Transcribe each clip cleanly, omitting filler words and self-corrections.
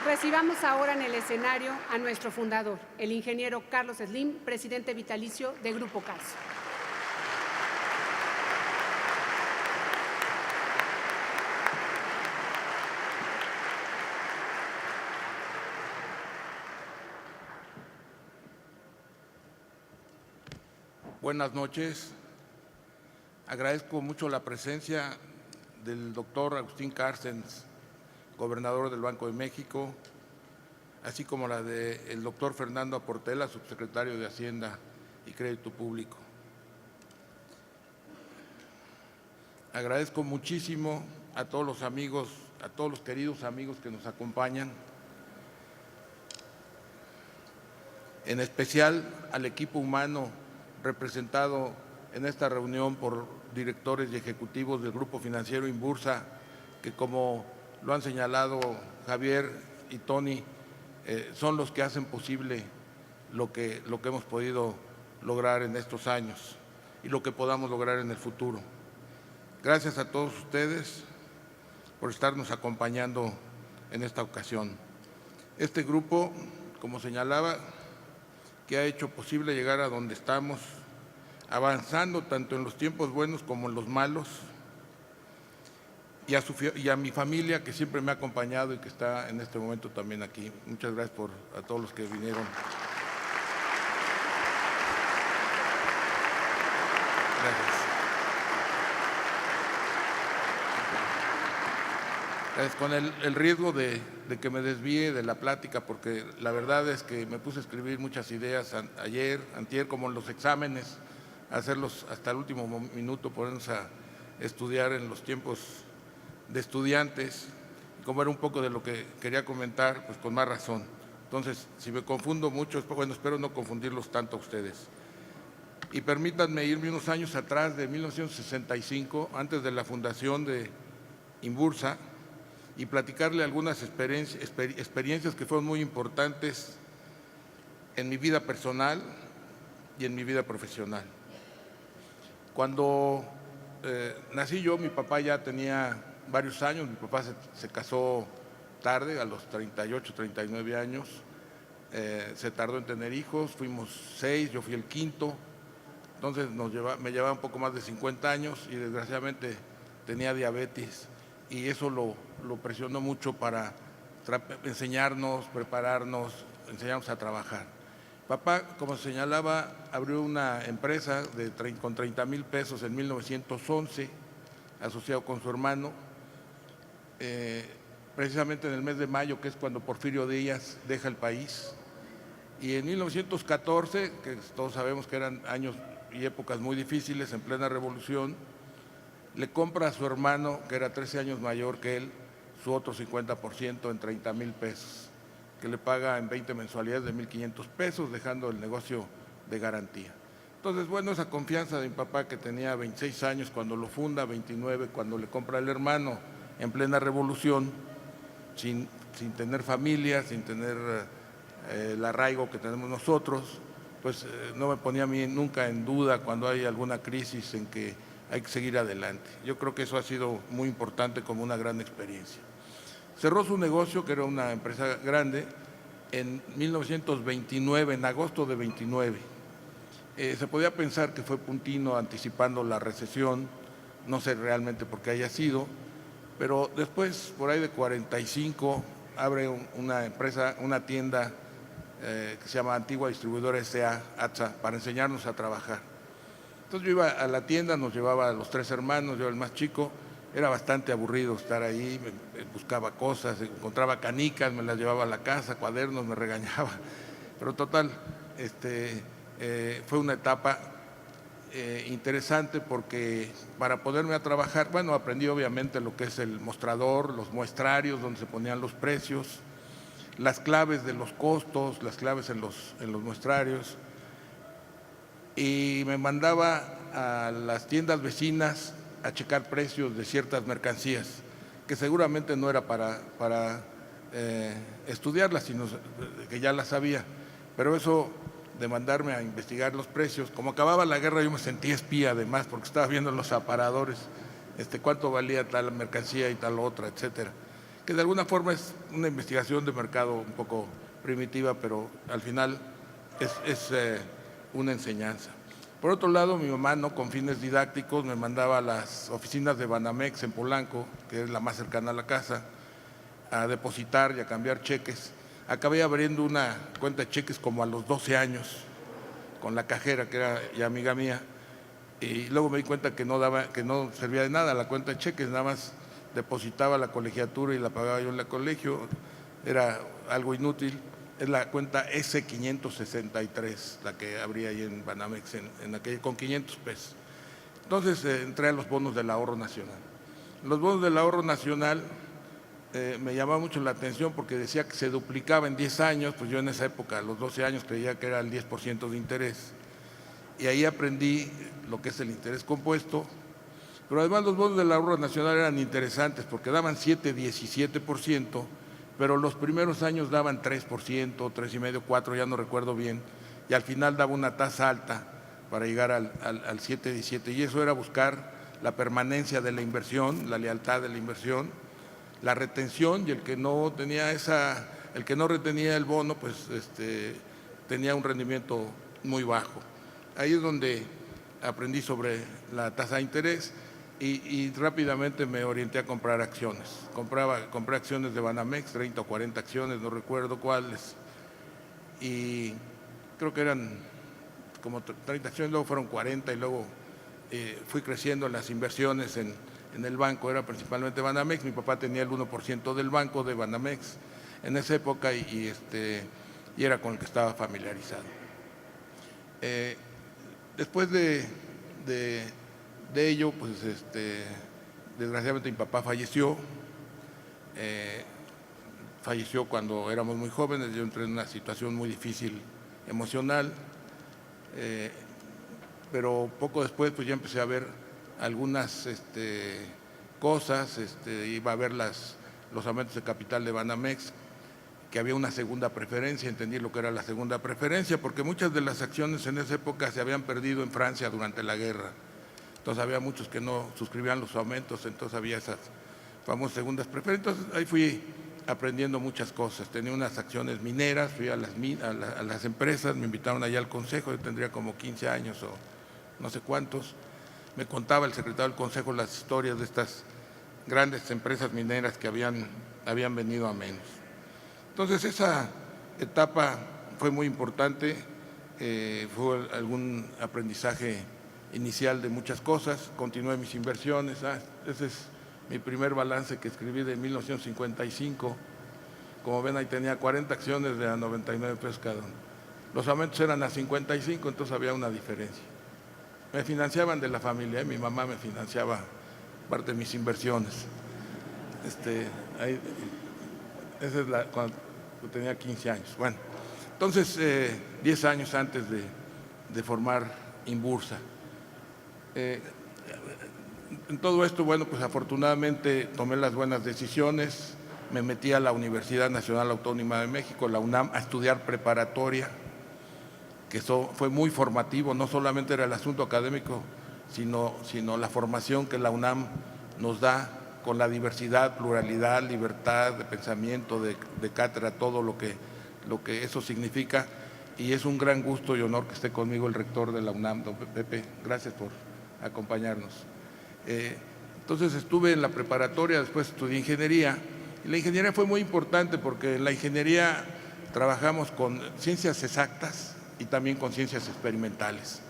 Recibamos ahora en el escenario a nuestro fundador, el ingeniero Carlos Slim, presidente vitalicio de Grupo Carso. Buenas noches. Agradezco mucho la presencia del doctor Agustín Cárcens, gobernador del Banco de México, así como la del doctor Fernando Aportela, subsecretario de Hacienda y Crédito Público. Agradezco muchísimo a todos los amigos, a todos los queridos amigos que nos acompañan, en especial al equipo humano representado en esta reunión por directores y ejecutivos del Grupo Financiero Inbursa, que como lo han señalado Javier y Tony, son los que hacen posible lo que hemos podido lograr en estos años y lo que podamos lograr en el futuro. Gracias a todos ustedes por estarnos acompañando en esta ocasión. Este grupo, como señalaba, que ha hecho posible llegar a donde estamos, avanzando tanto en los tiempos buenos como en los malos, y a mi familia que siempre me ha acompañado y que está en este momento también aquí. Muchas gracias a todos los que vinieron. Gracias. Con el riesgo de que me desvíe de la plática, porque la verdad es que me puse a escribir muchas ideas ayer, antier, como en los exámenes, hacerlos hasta el último minuto, ponernos a estudiar en los tiempos de estudiantes, y como era un poco de lo que quería comentar, pues con más razón. Entonces, si me confundo mucho, bueno, espero no confundirlos tanto a ustedes. Y permítanme irme unos años atrás, de 1965, antes de la fundación de Inbursa, y platicarle algunas experiencias que fueron muy importantes en mi vida personal y en mi vida profesional. Cuando nací yo, mi papá ya tenía varios años. Mi papá se casó tarde, a los 38, 39 años. Se tardó en tener hijos, fuimos 6, yo fui el quinto. Entonces me llevaba un poco más de 50 años y desgraciadamente tenía diabetes, y eso lo presionó mucho para enseñarnos, prepararnos, enseñarnos a trabajar. Papá, como señalaba, abrió una empresa con 30,000 pesos en 1911, asociado con su hermano, precisamente en el mes de mayo, que es cuando Porfirio Díaz deja el país. Y en 1914, que todos sabemos que eran años y épocas muy difíciles, en plena revolución, le compra a su hermano, que era 13 años mayor que él, su otro 50% en 30,000 pesos, que le paga en 20 mensualidades de 1,500 pesos, dejando el negocio de garantía. Entonces, bueno, esa confianza de mi papá, que tenía 26 años cuando lo funda, 29 cuando le compra el hermano, en plena revolución, sin tener familia, sin tener el arraigo que tenemos nosotros, pues no me ponía a mí nunca en duda cuando hay alguna crisis en que hay que seguir adelante. Yo creo que eso ha sido muy importante, como una gran experiencia. Cerró su negocio, que era una empresa grande, en 1929, en agosto de 29. Se podía pensar que fue puntino, anticipando la recesión, no sé realmente por qué haya sido, pero después, por ahí de 45, abre una empresa, una tienda que se llama Antigua Distribuidora S.A., ATSA, para enseñarnos a trabajar. Entonces yo iba a la tienda, nos llevaba a los 3 hermanos, yo el más chico. Era bastante aburrido estar ahí, buscaba cosas, encontraba canicas, me las llevaba a la casa, cuadernos, me regañaba. Pero total, fue una etapa interesante, porque para ponerme a trabajar, bueno, aprendí obviamente lo que es el mostrador, los muestrarios donde se ponían los precios, las claves de los costos, las claves en los muestrarios, y me mandaba a las tiendas vecinas a checar precios de ciertas mercancías, que seguramente no era para estudiarlas, sino que ya las sabía. Pero eso de mandarme a investigar los precios, como acababa la guerra, yo me sentía espía además, porque estaba viendo en los aparadores cuánto valía tal mercancía y tal otra, etcétera. que de alguna forma es una investigación de mercado un poco primitiva, pero al final es una enseñanza. Por otro lado, mi mamá, no con fines didácticos, me mandaba a las oficinas de Banamex en Polanco, que es la más cercana a la casa, a depositar y a cambiar cheques. Acabé abriendo una cuenta de cheques como a los 12 años con la cajera, que era ya amiga mía, y luego me di cuenta que no servía de nada la cuenta de cheques, nada más depositaba la colegiatura y la pagaba yo en el colegio, era algo inútil. Es la cuenta S563, la que abría ahí en Banamex, con 500 pesos. Entonces entré a los bonos del ahorro nacional. Los bonos del ahorro nacional me llamaba mucho la atención porque decía que se duplicaba en 10 años, pues yo en esa época, a los 12 años, creía que era el 10% de interés. Y ahí aprendí lo que es el interés compuesto, pero además los bonos del ahorro nacional eran interesantes porque daban 7-17%, pero los primeros años daban 3%, 3,5%, 4%, ya no recuerdo bien, y al final daba una tasa alta para llegar al 7-17%, y eso era buscar la permanencia de la inversión, la lealtad de la inversión, la retención, y el que no retenía el bono, pues tenía un rendimiento muy bajo. Ahí es donde aprendí sobre la tasa de interés y rápidamente me orienté a comprar acciones. Compré acciones de Banamex, 30 o 40 acciones, no recuerdo cuáles, y creo que eran como 30 acciones, luego fueron 40 y luego fui creciendo en las inversiones en el banco, era principalmente Banamex. Mi papá tenía el 1% del banco de Banamex en esa época y era con el que estaba familiarizado. Después de ello, pues desgraciadamente mi papá falleció. Falleció cuando éramos muy jóvenes, yo entré en una situación muy difícil emocional, pero poco después pues ya empecé a ver algunas cosas, iba a ver los aumentos de capital de Banamex, que había una segunda preferencia, entendí lo que era la segunda preferencia, porque muchas de las acciones en esa época se habían perdido en Francia durante la guerra. Entonces había muchos que no suscribían los aumentos, entonces había esas famosas segundas preferencias. Entonces ahí fui aprendiendo muchas cosas. Tenía unas acciones mineras, fui a las empresas, me invitaron allá al consejo, yo tendría como 15 años o no sé cuántos. Me contaba el secretario del consejo las historias de estas grandes empresas mineras que habían venido a menos. Entonces esa etapa fue muy importante, fue algún aprendizaje inicial de muchas cosas. Continué mis inversiones. Ese es mi primer balance que escribí de 1955. Como ven, ahí tenía 40 acciones de a 99 pesos cada uno. Los aumentos eran a 55, entonces había una diferencia. Me financiaban de la familia, mi mamá me financiaba parte de mis inversiones. Esa es cuando tenía 15 años. Bueno, entonces 10 años antes de formar Inbursa. En todo esto, bueno, pues afortunadamente tomé las buenas decisiones, me metí a la Universidad Nacional Autónoma de México, la UNAM, a estudiar preparatoria, que eso fue muy formativo, no solamente era el asunto académico, sino la formación que la UNAM nos da con la diversidad, pluralidad, libertad de pensamiento, de cátedra, todo lo que eso significa. Y es un gran gusto y honor que esté conmigo el rector de la UNAM, don Pepe. Gracias por acompañarnos. Entonces estuve en la preparatoria, después estudié ingeniería. Y la ingeniería fue muy importante porque en la ingeniería trabajamos con ciencias exactas y también con ciencias experimentales.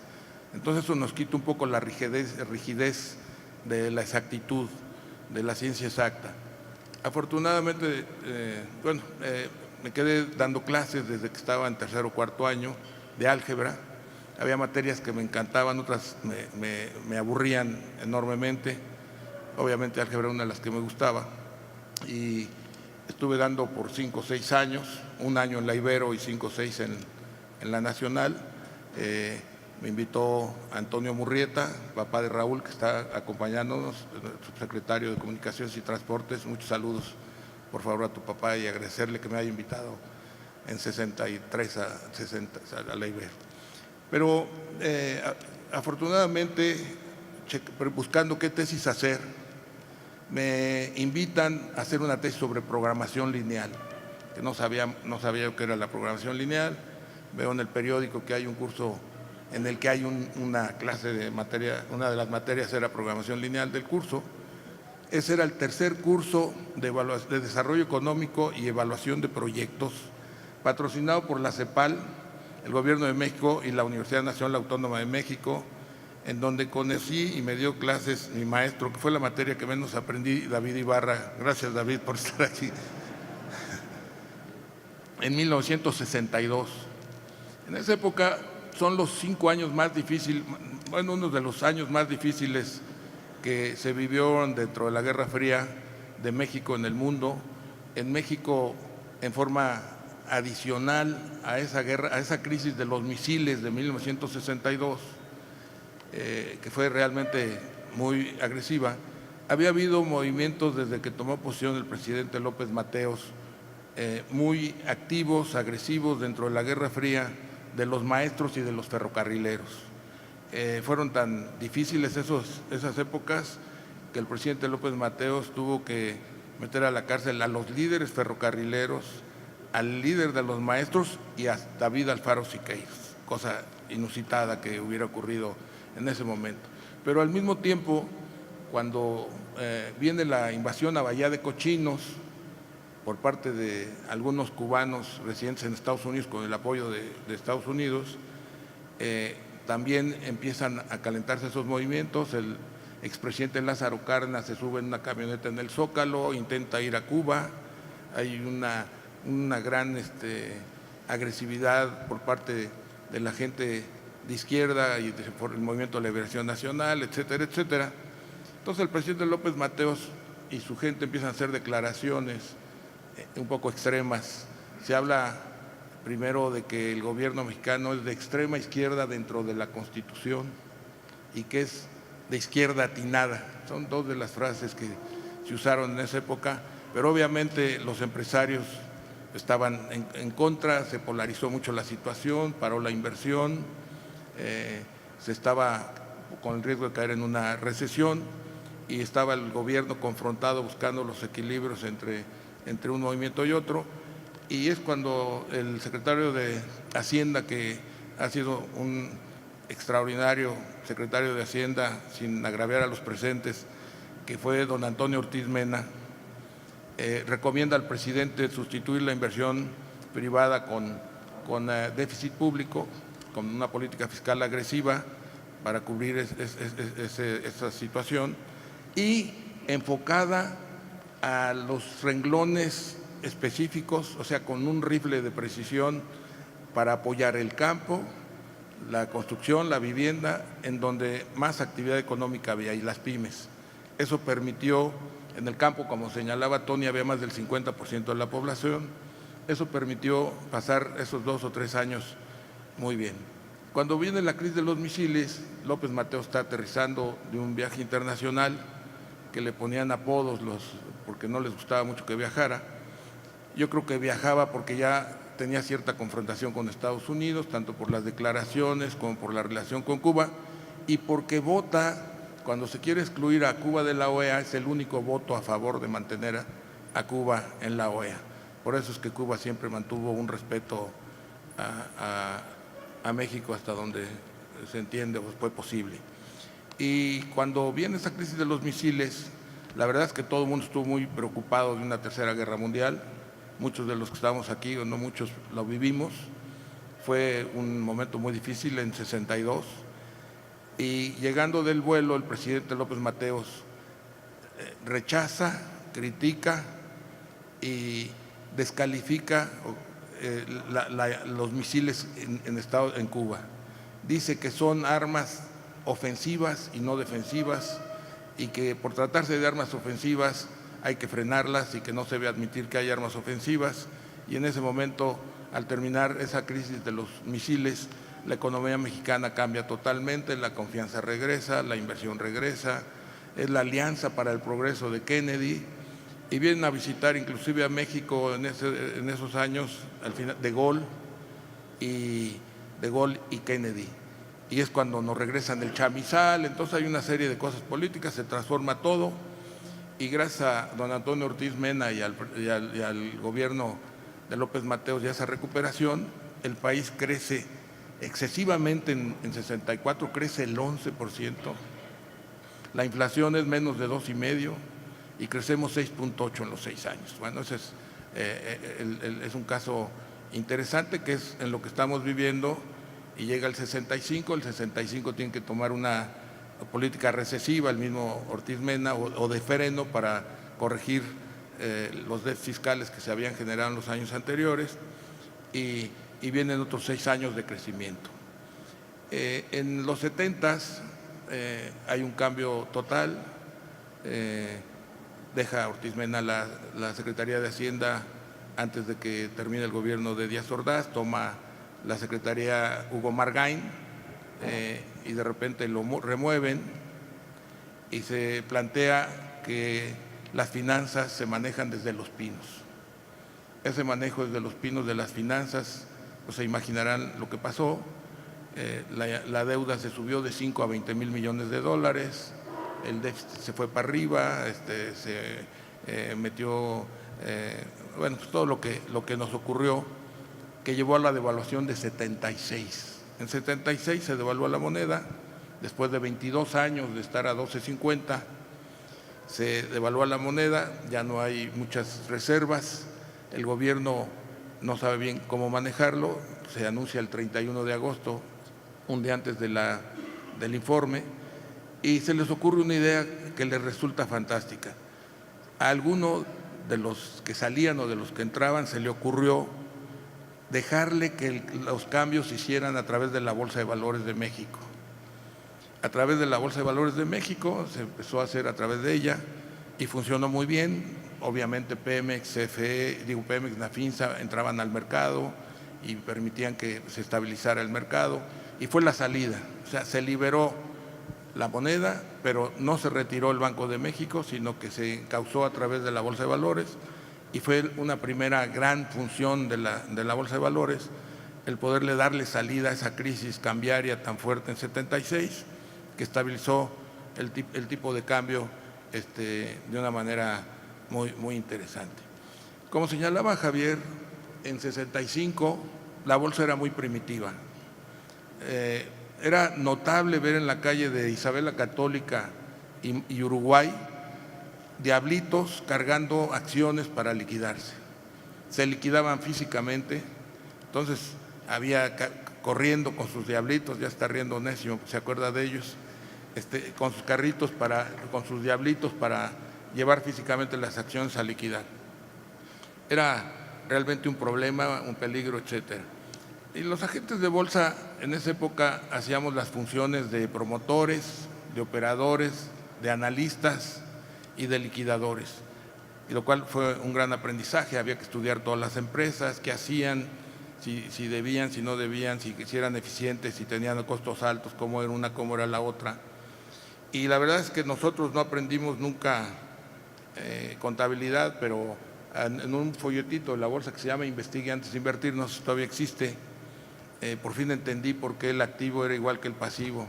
Entonces eso nos quita un poco la rigidez de la exactitud de la ciencia exacta. Afortunadamente, me quedé dando clases desde que estaba en tercer o cuarto año de álgebra. Había materias que me encantaban, otras me aburrían enormemente. Obviamente álgebra era una de las que me gustaba. Y estuve dando por 5 o 6 años, un año en la Ibero y 5 o 6 en la Nacional. Me invitó Antonio Murrieta, papá de Raúl, que está acompañándonos, subsecretario de Comunicaciones y Transportes. Muchos saludos, por favor, a tu papá y agradecerle que me haya invitado en 63 a la Ibero. Pero afortunadamente, buscando qué tesis hacer, me invitan a hacer una tesis sobre programación lineal, que no sabía yo qué era la programación lineal. Veo en el periódico que hay un curso en el que hay una clase de materia, una de las materias era programación lineal del curso. Ese era el tercer curso de desarrollo económico y evaluación de proyectos, patrocinado por la CEPAL, el Gobierno de México y la Universidad Nacional Autónoma de México, en donde conocí y me dio clases mi maestro, que fue la materia que menos aprendí, David Ibarra. Gracias, David, por estar aquí. En 1962. En esa época son los 5 años más difíciles, bueno, uno de los años más difíciles que se vivió dentro de la Guerra Fría de México en el mundo. En México, en forma adicional a esa guerra, a esa crisis de los misiles de 1962, que fue realmente muy agresiva, había habido movimientos desde que tomó posesión el presidente López Mateos, muy activos, agresivos dentro de la Guerra Fría, de los maestros y de los ferrocarrileros. Fueron tan difíciles esas épocas que el presidente López Mateos tuvo que meter a la cárcel a los líderes ferrocarrileros, al líder de los maestros y a David Alfaro Siqueiros, cosa inusitada que hubiera ocurrido en ese momento. Pero al mismo tiempo, cuando viene la invasión a Bahía de Cochinos por parte de algunos cubanos residentes en Estados Unidos con el apoyo de Estados Unidos, también empiezan a calentarse esos movimientos. El expresidente Lázaro Cárdenas se sube en una camioneta en el Zócalo, intenta ir a Cuba. Hay una gran agresividad por parte de la gente de izquierda y por el Movimiento de Liberación Nacional, etcétera, etcétera. Entonces el presidente López Mateos y su gente empiezan a hacer declaraciones un poco extremas. Se habla primero de que el gobierno mexicano es de extrema izquierda dentro de la Constitución y que es de izquierda atinada. Son dos de las frases que se usaron en esa época, pero obviamente los empresarios estaban en contra, se polarizó mucho la situación, paró la inversión, se estaba con el riesgo de caer en una recesión y estaba el gobierno confrontado buscando los equilibrios entre un movimiento y otro. Y es cuando el secretario de Hacienda, que ha sido un extraordinario secretario de Hacienda, sin agraviar a los presentes, que fue don Antonio Ortiz Mena, recomienda al presidente sustituir la inversión privada con déficit público, con una política fiscal agresiva para cubrir esa situación y enfocada a los renglones específicos, o sea, con un rifle de precisión para apoyar el campo, la construcción, la vivienda, en donde más actividad económica había, y las pymes. Eso permitió, en el campo, como señalaba Tony, había más del 50% de la población. Eso permitió pasar esos 2 o 3 años muy bien. Cuando viene la crisis de los misiles, López Mateos está aterrizando de un viaje internacional que le ponían apodos porque no les gustaba mucho que viajara. Yo creo que viajaba porque ya tenía cierta confrontación con Estados Unidos, tanto por las declaraciones como por la relación con Cuba, y porque vota, cuando se quiere excluir a Cuba de la OEA, es el único voto a favor de mantener a Cuba en la OEA. Por eso es que Cuba siempre mantuvo un respeto a México hasta donde se entiende o fue posible. Y cuando viene esa crisis de los misiles, la verdad es que todo el mundo estuvo muy preocupado de una tercera guerra mundial. Muchos de los que estamos aquí, o no muchos, lo vivimos. Fue un momento muy difícil en 62. Y llegando del vuelo, el presidente López Mateos rechaza, critica y descalifica los misiles en Cuba. Dice que son armas ofensivas y no defensivas, y que por tratarse de armas ofensivas hay que frenarlas y que no se debe admitir que haya armas ofensivas. Y en ese momento, al terminar esa crisis de los misiles, la economía mexicana cambia totalmente, la confianza regresa, la inversión regresa, es la Alianza para el Progreso de Kennedy, y vienen a visitar inclusive a México en esos años, al final, De Gaulle y Kennedy. Y es cuando nos regresan el chamizal. Entonces hay una serie de cosas políticas, se transforma todo y gracias a don Antonio Ortiz Mena y al gobierno de López Mateos y a esa recuperación, el país crece excesivamente, en 64 crece el 11%, la inflación es menos de 2,5% y crecemos 6,8% en los 6 años. Bueno, ese es un caso interesante que es en lo que estamos viviendo, y llega el 65 tiene que tomar una política recesiva, el mismo Ortiz Mena, o de freno para corregir los déficits fiscales que se habían generado en los años anteriores, y vienen otros 6 años de crecimiento. En los 70s hay un cambio total, deja Ortiz Mena la Secretaría de Hacienda antes de que termine el gobierno de Díaz Ordaz, toma la Secretaría Hugo Margain, y de repente lo remueven y se plantea que las finanzas se manejan desde Los Pinos. Ese manejo desde Los Pinos de las finanzas, pues se imaginarán lo que pasó. La deuda se subió de 5 a 20 mil millones de dólares, el déficit se fue para arriba, se metió, bueno, pues todo lo que nos ocurrió, que llevó a la devaluación de 76. En 76 se devaluó la moneda, después de 22 años de estar a 12.50, se devaluó la moneda, ya no hay muchas reservas, el gobierno no sabe bien cómo manejarlo, se anuncia el 31 de agosto, un día antes del informe, y se les ocurre una idea que les resulta fantástica. A alguno de los que salían o de los que entraban se le ocurrió dejarle que los cambios se hicieran a través de la Bolsa de Valores de México. A través de la Bolsa de Valores de México se empezó a hacer a través de ella y funcionó muy bien. Obviamente Pemex, CFE, Pemex, Nafinsa entraban al mercado y permitían que se estabilizara el mercado, y fue la salida. O sea, se liberó la moneda, pero no se retiró el Banco de México, sino que se encauzó a través de la Bolsa de Valores, y fue una primera gran función de la Bolsa de Valores el poderle darle salida a esa crisis cambiaria tan fuerte en 76, que estabilizó el tipo de cambio de una manera muy, muy interesante. Como señalaba Javier, en 65 la bolsa era muy primitiva. Era notable ver en la calle de Isabel la Católica y Uruguay diablitos cargando acciones para liquidarse. Se liquidaban físicamente, entonces había corriendo con sus diablitos, ya está riendo Necio, se acuerda de ellos, con sus carritos, con sus diablitos para llevar físicamente las acciones a liquidar. Era realmente un problema, un peligro, etcétera. Y los agentes de bolsa en esa época hacíamos las funciones de promotores, de operadores, de analistas y de liquidadores, y lo cual fue un gran aprendizaje. Había que estudiar todas las empresas, qué hacían, si debían, si no debían, si eran eficientes, si tenían costos altos, cómo era una, cómo era la otra. Y la verdad es que nosotros no aprendimos nunca contabilidad, pero en un folletito de la bolsa que se llama Investigue antes de invertir, no sé si todavía existe, por fin entendí por qué el activo era igual que el pasivo.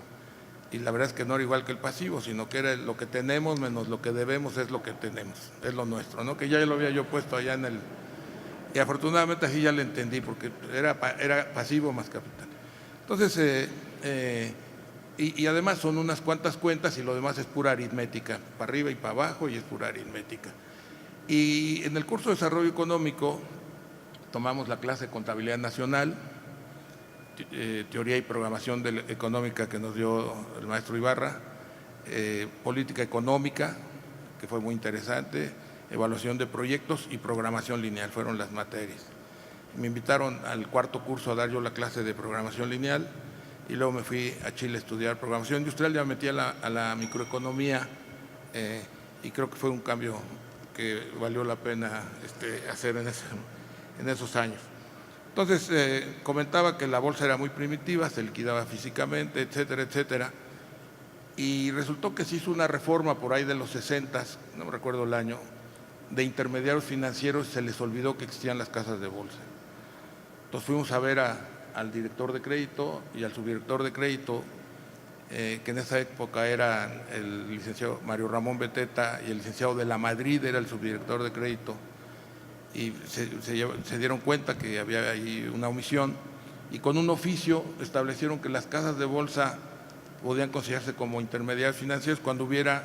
Y la verdad es que no era igual que el pasivo, sino que era lo que tenemos menos lo que debemos es lo que tenemos, es lo nuestro, ¿no? Que ya lo había yo puesto allá en el... Y afortunadamente así ya lo entendí, porque era pasivo más capital. Entonces, y además son unas cuantas cuentas y lo demás es pura aritmética, para arriba y para abajo, y es pura aritmética. Y en el curso de Desarrollo Económico tomamos la clase de Contabilidad Nacional, Teoría y Programación Económica que nos dio el maestro Ibarra, Política Económica, que fue muy interesante, Evaluación de Proyectos y Programación Lineal, fueron las materias. Me invitaron al cuarto curso a dar yo la clase de Programación Lineal, y luego me fui a Chile a estudiar Programación Industrial, ya me metí a la microeconomía, y creo que fue un cambio que valió la pena hacer en esos años. Entonces, comentaba que la bolsa era muy primitiva, se liquidaba físicamente, etcétera, etcétera. Y resultó que se hizo una reforma por ahí de los 60, no me recuerdo el año, de intermediarios financieros, y se les olvidó que existían las casas de bolsa. Entonces fuimos a ver al director de crédito y al subdirector de crédito, que en esa época era el licenciado Mario Ramón Beteta y el licenciado de la Madrid era el subdirector de crédito, y se dieron cuenta que había ahí una omisión y con un oficio establecieron que las casas de bolsa podían considerarse como intermediarios financieros cuando hubiera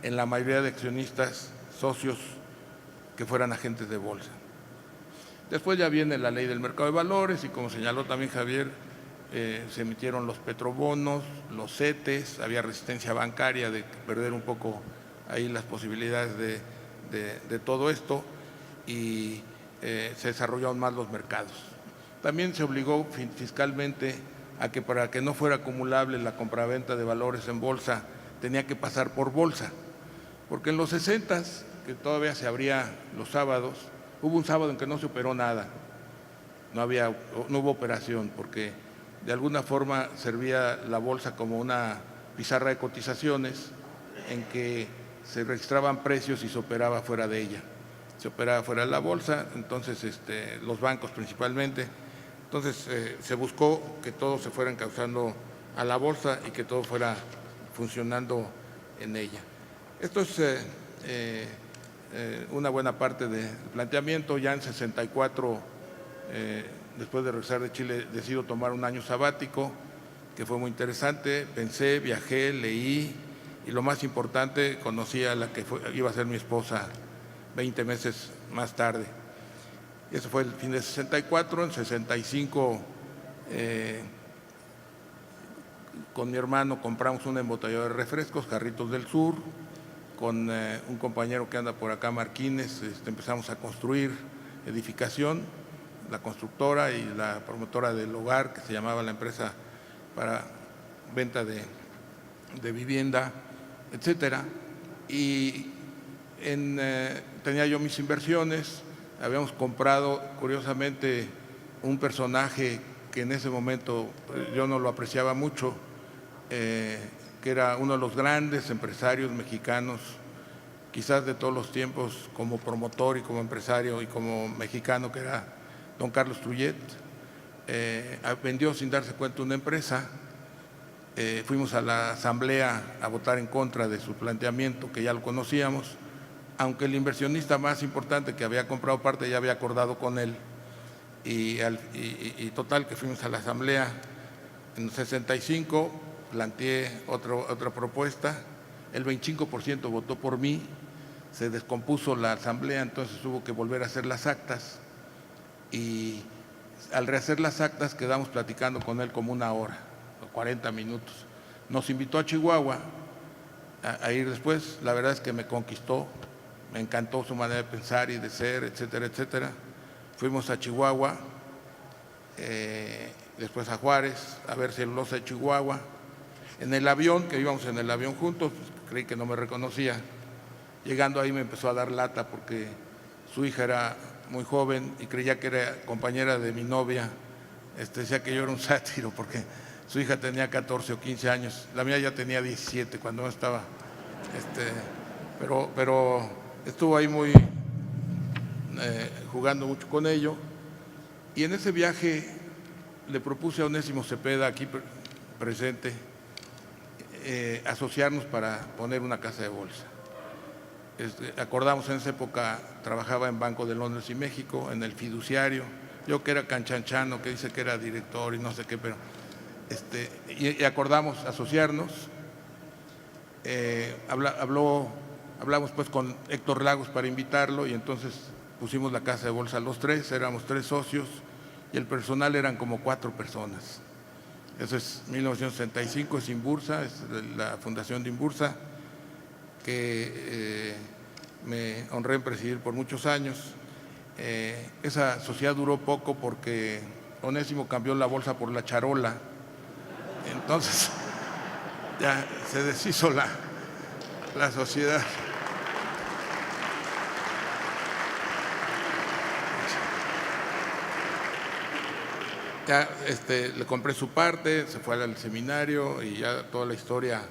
en la mayoría de accionistas socios que fueran agentes de bolsa. Después ya viene la ley del mercado de valores y, como señaló también Javier, se emitieron los petrobonos, los CETES, había resistencia bancaria de perder un poco ahí las posibilidades de todo esto, y se desarrollaron más los mercados. También se obligó fiscalmente a que, para que no fuera acumulable la compraventa de valores en bolsa, tenía que pasar por bolsa, porque en los 60s, que todavía se abría los sábados, hubo un sábado en que no se operó nada, no hubo operación, porque de alguna forma servía la bolsa como una pizarra de cotizaciones en que se registraban precios y se operaba fuera de ella. Se operaba fuera de la bolsa, entonces los bancos principalmente. Entonces se buscó que todo se fuera encauzando a la bolsa y que todo fuera funcionando en ella. Esto es una buena parte del planteamiento. Ya en 64, después de regresar de Chile, decido tomar un año sabático, que fue muy interesante. Pensé, viajé, leí y, lo más importante, conocí a la que iba a ser mi esposa 20 meses más tarde. Eso fue el fin de 64. En 65, con mi hermano compramos un embotellado de refrescos, Jarritos del Sur, con un compañero que anda por acá, Marquines, empezamos a construir edificación, la constructora y la promotora del hogar, que se llamaba la empresa para venta de vivienda, etcétera. Y tenía yo mis inversiones. Habíamos comprado, curiosamente, un personaje que en ese momento yo no lo apreciaba mucho, que era uno de los grandes empresarios mexicanos, quizás de todos los tiempos, como promotor y como empresario y como mexicano, que era don Carlos Trullet. Vendió sin darse cuenta una empresa. Fuimos a la asamblea a votar en contra de su planteamiento, que ya lo conocíamos, aunque el inversionista más importante que había comprado parte ya había acordado con él. Y total, que fuimos a la asamblea. En el 65 planteé otra propuesta, el 25% votó por mí, se descompuso la asamblea, entonces hubo que volver a hacer las actas, y al rehacer las actas quedamos platicando con él como 1 hora o 40 minutos. Nos invitó a Chihuahua a ir después. La verdad es que me conquistó, me encantó su manera de pensar y de ser, etcétera, etcétera. Fuimos a Chihuahua, después a Juárez, a ver celulosa de Chihuahua. En el avión, que íbamos en el avión juntos, pues, creí que no me reconocía. Llegando ahí me empezó a dar lata porque su hija era muy joven y creía que era compañera de mi novia. Decía que yo era un sátiro porque su hija tenía 14 o 15 años. La mía ya tenía 17 cuando no estaba. Pero estuvo ahí muy jugando mucho con ello. Y en ese viaje le propuse a Onésimo Cepeda, aquí presente, asociarnos para poner una casa de bolsa. Acordamos, en esa época trabajaba en Banco de Londres y México, en el fiduciario. Yo, que era canchanchano, que dice que era director y no sé qué, pero y acordamos asociarnos. Hablamos pues con Héctor Lagos para invitarlo, y entonces pusimos la casa de bolsa los tres. Éramos 3 socios y el personal eran como 4 personas. Eso es 1965, es Inbursa, es la fundación de Inbursa, que me honré en presidir por muchos años. Esa sociedad duró poco porque Onésimo cambió la bolsa por la charola. Entonces ya se deshizo la sociedad. Ya le compré su parte, se fue al seminario, y ya toda la historia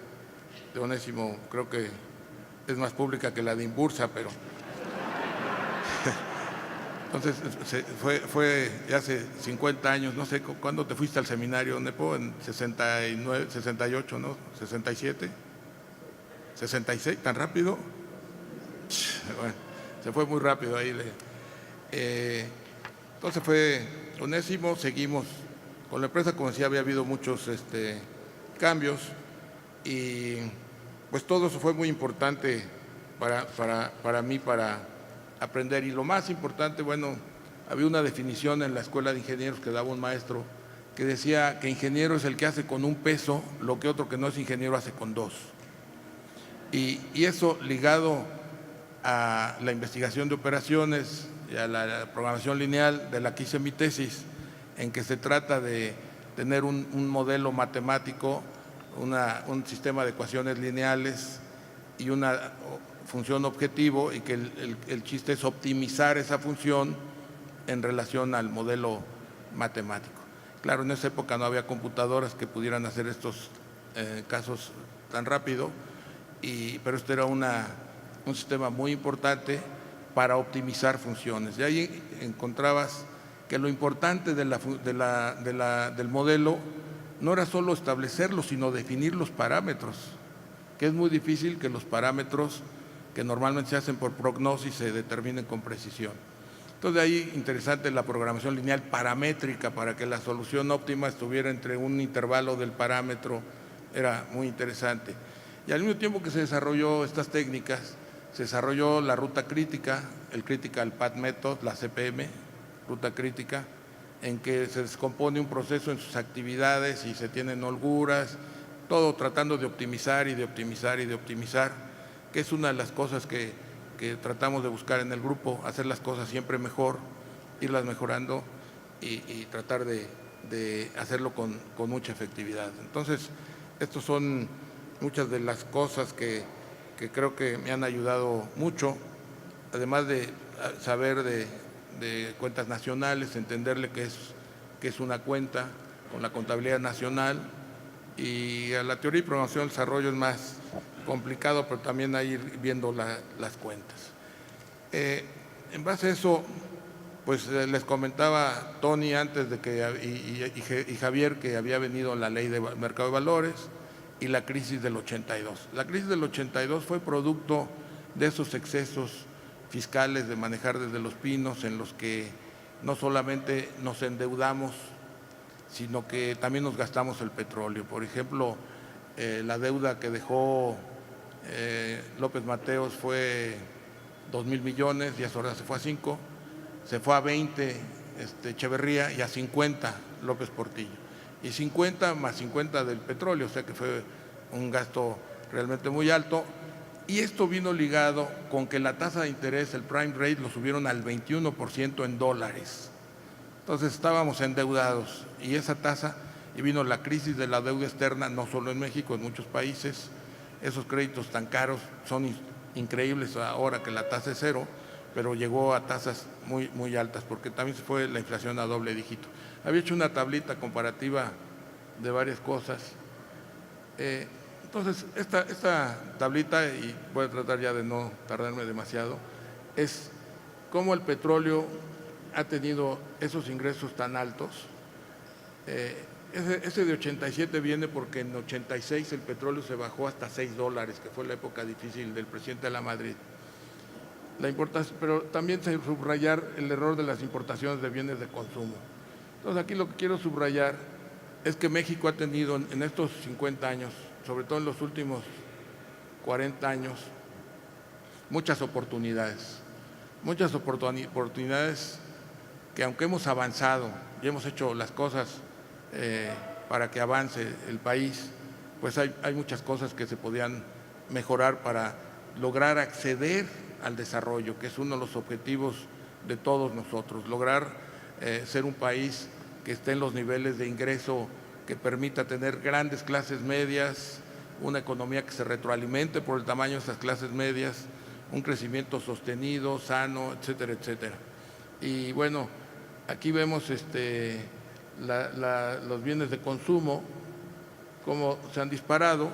de Onésimo creo que es más pública que la de Inbursa, Entonces, fue ya hace 50 años, no sé, ¿cuándo te fuiste al seminario, Nepo? En 69, 68, ¿no? 67, 66, ¿tan rápido? Bueno, se fue muy rápido ahí. Entonces fue Onésimo, seguimos con la empresa, como decía, había habido muchos cambios y pues todo eso fue muy importante para mí, para aprender. Y lo más importante, bueno, había una definición en la escuela de ingenieros que daba un maestro que decía que ingeniero es el que hace con un peso lo que otro que no es ingeniero hace con dos. Y eso ligado a la investigación de operaciones y a la programación lineal, de la que hice mi tesis, en que se trata de tener un modelo matemático, un sistema de ecuaciones lineales y una función objetivo, y que el chiste es optimizar esa función en relación al modelo matemático. Claro, en esa época no había computadoras que pudieran hacer estos casos tan rápido, pero esto era un sistema muy importante para optimizar funciones. Y ahí encontrabas que lo importante del modelo no era solo establecerlo, sino definir los parámetros, que es muy difícil que los parámetros que normalmente se hacen por prognosis se determinen con precisión. Entonces, de ahí interesante la programación lineal paramétrica para que la solución óptima estuviera entre un intervalo del parámetro, era muy interesante. Y al mismo tiempo que se desarrolló estas técnicas, se desarrolló la ruta crítica, el Critical Path Method, la CPM, ruta crítica, en que se descompone un proceso en sus actividades y se tienen holguras, todo tratando de optimizar y de optimizar y de optimizar, que es una de las cosas que tratamos de buscar en el grupo, hacer las cosas siempre mejor, irlas mejorando y tratar de hacerlo con mucha efectividad. Entonces, estos son muchas de las cosas que creo que me han ayudado mucho, además de saber de cuentas nacionales, entenderle que es una cuenta con la contabilidad nacional, y a la teoría y programación del desarrollo es más complicado, pero también hay ir viendo las cuentas. En base a eso, pues les comentaba Tony antes de y Javier, que había venido la ley de mercado de valores y la crisis del 82. La crisis del 82 fue producto de esos excesos fiscales de manejar desde Los Pinos, en los que no solamente nos endeudamos, sino que también nos gastamos el petróleo. Por ejemplo, la deuda que dejó López Mateos fue 2,000 millones, y ahora se fue a 5, se fue a 20 Echeverría, y a 50 López Portillo, y 50 más 50 del petróleo, o sea que fue un gasto realmente muy alto. Y esto vino ligado con que la tasa de interés, el prime rate, lo subieron al 21% en dólares. Entonces estábamos endeudados, y esa tasa, y vino la crisis de la deuda externa, no solo en México, en muchos países. Esos créditos tan caros son increíbles ahora que la tasa es cero, pero llegó a tasas muy, muy altas, porque también se fue la inflación a doble dígito. Había hecho una tablita comparativa de varias cosas. Entonces, esta tablita, y voy a tratar ya de no tardarme demasiado, es cómo el petróleo ha tenido esos ingresos tan altos. Ese de 87 viene porque en 86 el petróleo se bajó hasta $6, que fue la época difícil del presidente de la Madrid. Pero también se subrayar el error de las importaciones de bienes de consumo. Entonces, aquí lo que quiero subrayar es que México ha tenido en estos 50 años, sobre todo en los últimos 40 años, muchas oportunidades que, aunque hemos avanzado y hemos hecho las cosas para que avance el país, pues hay muchas cosas que se podían mejorar para lograr acceder al desarrollo, que es uno de los objetivos de todos nosotros, lograr ser un país que esté en los niveles de ingreso que permita tener grandes clases medias, una economía que se retroalimente por el tamaño de esas clases medias, un crecimiento sostenido, sano, etcétera, etcétera. Y bueno, aquí vemos los bienes de consumo, cómo se han disparado.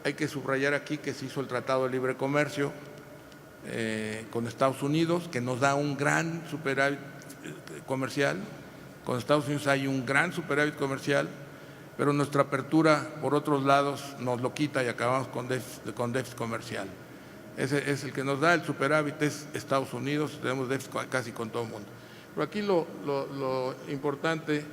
Hay que subrayar aquí que se hizo el Tratado de Libre Comercio, con Estados Unidos, que nos da un gran superávit comercial. Con Estados Unidos hay un gran superávit comercial, pero nuestra apertura por otros lados nos lo quita y acabamos con déficit comercial. Ese es el que nos da el superávit, es Estados Unidos, tenemos déficit casi con todo el mundo. Pero aquí lo importante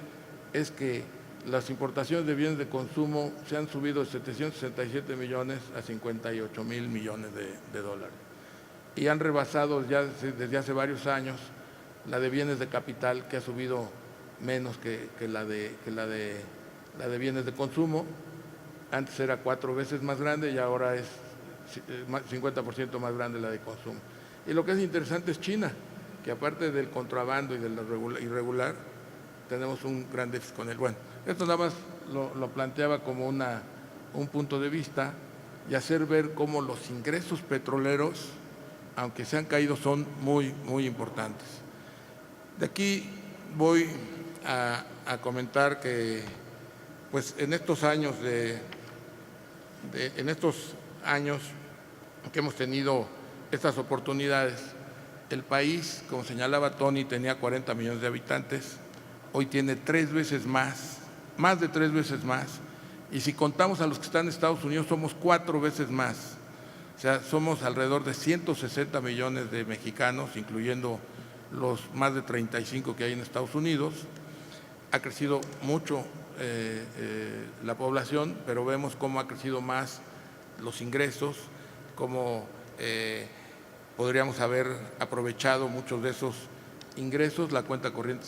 es que las importaciones de bienes de consumo se han subido de 767 millones a 58 mil millones de dólares y han rebasado ya desde hace varios años la de bienes de capital, que ha subido menos que la de bienes de consumo. Antes era 4 veces más grande y ahora es 50% más grande la de consumo. Y lo que es interesante es China, que aparte del contrabando y de lo irregular, tenemos un gran déficit con él. Bueno, esto nada más lo planteaba como un punto de vista y hacer ver cómo los ingresos petroleros, aunque se han caído, son muy, muy importantes. De aquí voy a comentar que, pues, en estos años que hemos tenido estas oportunidades, el país, como señalaba Tony, tenía 40 millones de habitantes, hoy tiene 3 veces más de 3 veces más, y si contamos a los que están en Estados Unidos, somos 4 veces más. O sea, somos alrededor de 160 millones de mexicanos, incluyendo los más de 35 que hay en Estados Unidos. Ha crecido mucho la población, pero vemos cómo ha crecido más los ingresos, cómo podríamos haber aprovechado muchos de esos ingresos. La cuenta corriente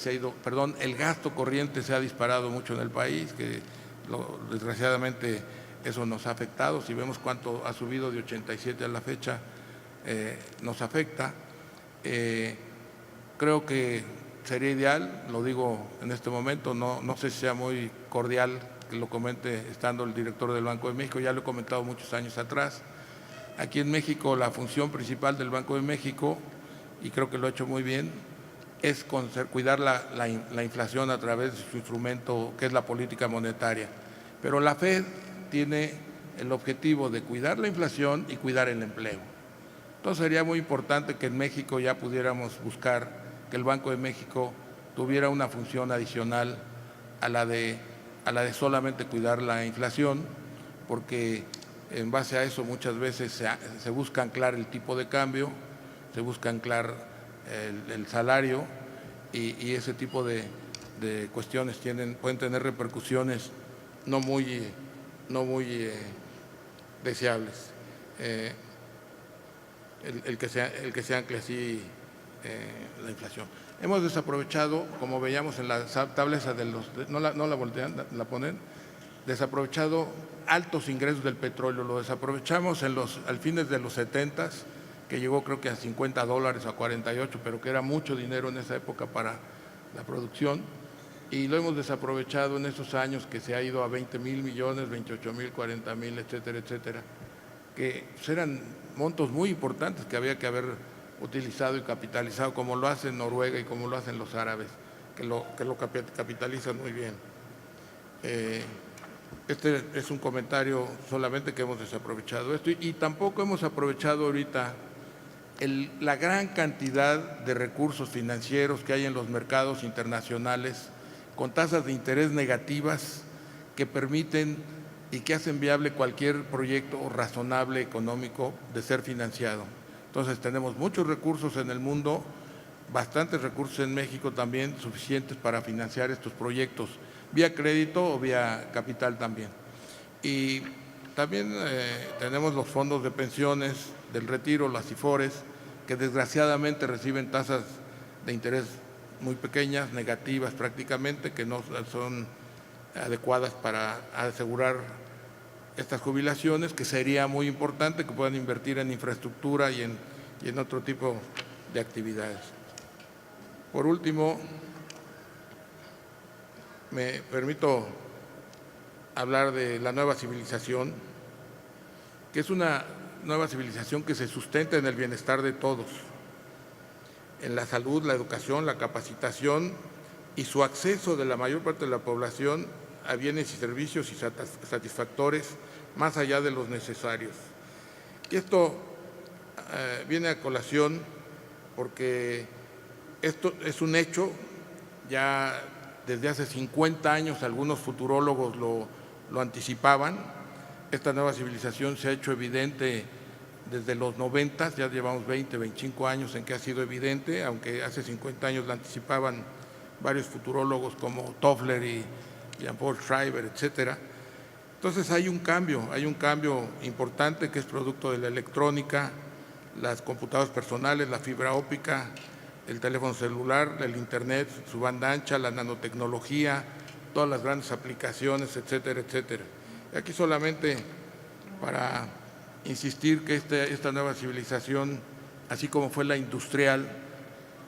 el gasto corriente se ha disparado mucho en el país, que desgraciadamente eso nos ha afectado. Si vemos cuánto ha subido de 87 a la fecha, nos afecta. Creo que sería ideal, lo digo en este momento, no sé si sea muy cordial que lo comente estando el director del Banco de México, ya lo he comentado muchos años atrás. Aquí en México la función principal del Banco de México, y creo que lo ha hecho muy bien, es cuidar la inflación a través de su instrumento, que es la política monetaria. Pero la FED tiene el objetivo de cuidar la inflación y cuidar el empleo. Entonces sería muy importante que en México ya pudiéramos buscar que el Banco de México tuviera una función adicional a la de solamente cuidar la inflación, porque en base a eso muchas veces se busca anclar el tipo de cambio, se busca anclar el salario, y ese tipo de cuestiones pueden tener repercusiones no muy deseables. El que se ancle así la inflación. Hemos desaprovechado, como veíamos en la tableza de no la voltean, la ponen, desaprovechado altos ingresos del petróleo. Lo desaprovechamos al fines de los 70s, que llegó creo que a $50 o a 48, pero que era mucho dinero en esa época para la producción, y lo hemos desaprovechado en esos años, que se ha ido a 20 mil millones, 28 mil, 40 mil, etcétera, etcétera, que eran montos muy importantes que había que haber utilizado y capitalizado, como lo hacen Noruega y como lo hacen los árabes, que lo capitalizan muy bien. Este es un comentario solamente, que hemos desaprovechado esto, y tampoco hemos aprovechado ahorita la gran cantidad de recursos financieros que hay en los mercados internacionales con tasas de interés negativas que permiten y que hacen viable cualquier proyecto razonable económico de ser financiado. Entonces tenemos muchos recursos en el mundo, bastantes recursos en México también, suficientes para financiar estos proyectos, vía crédito o vía capital también. Y también tenemos los fondos de pensiones del retiro, las IFORES, que desgraciadamente reciben tasas de interés muy pequeñas, negativas prácticamente, que no son adecuadas para asegurar estas jubilaciones, que sería muy importante que puedan invertir en infraestructura y en otro tipo de actividades. Por último, me permito hablar de la nueva civilización, que es una nueva civilización que se sustenta en el bienestar de todos, en la salud, la educación, la capacitación y su acceso de la mayor parte de la población a bienes y servicios y satisfactores más allá de los necesarios. Y esto viene a colación porque esto es un hecho. Ya desde hace 50 años algunos futurólogos lo anticipaban. Esta nueva civilización se ha hecho evidente desde los 90, ya llevamos 20, 25 años en que ha sido evidente, aunque hace 50 años la anticipaban varios futurólogos como Toffler y Jean-Paul Schreiber, etcétera. Entonces hay un cambio importante que es producto de la electrónica, las computadoras personales, la fibra óptica, el teléfono celular, el internet, su banda ancha, la nanotecnología, todas las grandes aplicaciones, etcétera, etcétera. Y aquí solamente para insistir que esta nueva civilización, así como fue la industrial,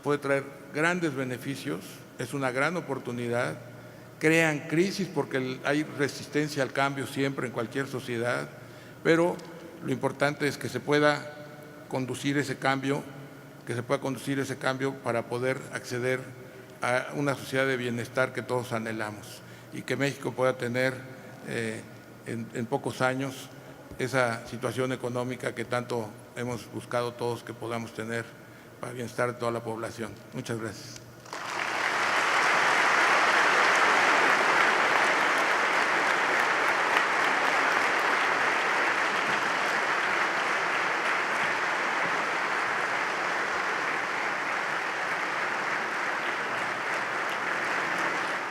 puede traer grandes beneficios, es una gran oportunidad, crean crisis porque hay resistencia al cambio siempre en cualquier sociedad, pero lo importante es que se pueda conducir ese cambio, para poder acceder a una sociedad de bienestar que todos anhelamos y que México pueda tener en pocos años esa situación económica que tanto hemos buscado todos que podamos tener para el bienestar de toda la población. Muchas gracias.